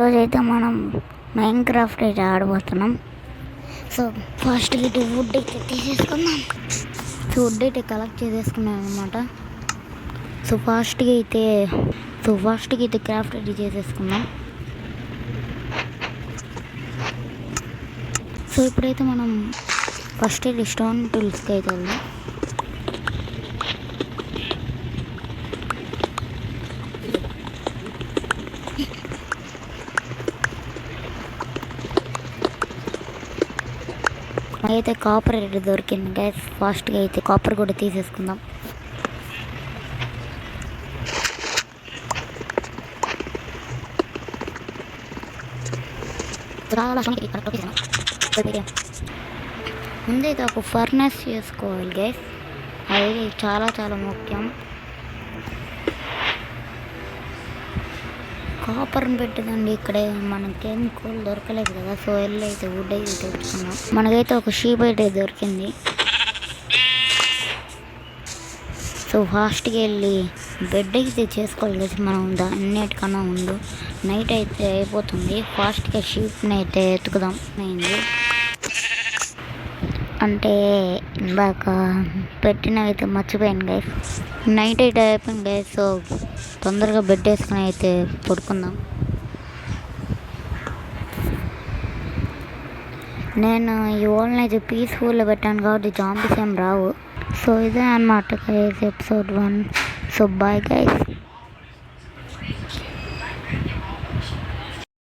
రోజైతే మనం మైన్క్రాఫ్ట్ అయితే ఆడబోతున్నాం. సో ఫస్ట్గా అయితే వుడ్ అయితే తీసేసుకుందాం. సో వుడ్ అయితే కలెక్ట్ చేసేసుకున్నాం అనమాట. సో ఫాస్ట్గా అయితే క్రాఫ్ట్ అయితే చేసేసుకుందాం. సో ఇప్పుడైతే మనం ఫస్ట్ అయితే స్టోన్ టూల్స్కి అయితే వెళ్దాం. అయితే కాపర్ అయితే దొరికింది గైస్. ఫాస్ట్గా అయితే కాపర్ కూడా తీసేసుకుందాం. ముందైతే ఒక ఫర్నెస్ చేసుకోవాలి గైస్, అది చాలా చాలా ముఖ్యం. కాపర్ని పెట్టదండి, ఇక్కడే మనకేం కోల్ దొరకలేదు కదా. సో వెళ్ళి అయితే వుడ్ అయితే తెచ్చుకున్నాం. మనకైతే ఒక షీప్ అయితే దొరికింది. సో ఫాస్ట్గా వెళ్ళి బెడ్ అయితే చేసుకోవాలి కదా మనం, అన్నిటికన్నా ముందు. నైట్ అయితే అయిపోతుంది. ఫాస్ట్గా షీప్ని అయితే ఎత్తుకుదాం. అయింది అంటే ఇందాక పెట్టినవైతే మర్చిపోయాను గైస్. నైట్ అయితే అయిపోయింది గైస్. సో తొందరగా బెడ్ వేసుకుని అయితే పడుకుందాం. నేను ఈ వరల్డ్ని అయితే పీస్ఫుల్గా పెట్టాను కాబట్టి జాంబీస్ ఏం రావు. సో ఇదే అన్నమాట guys episode 1. So bye guys.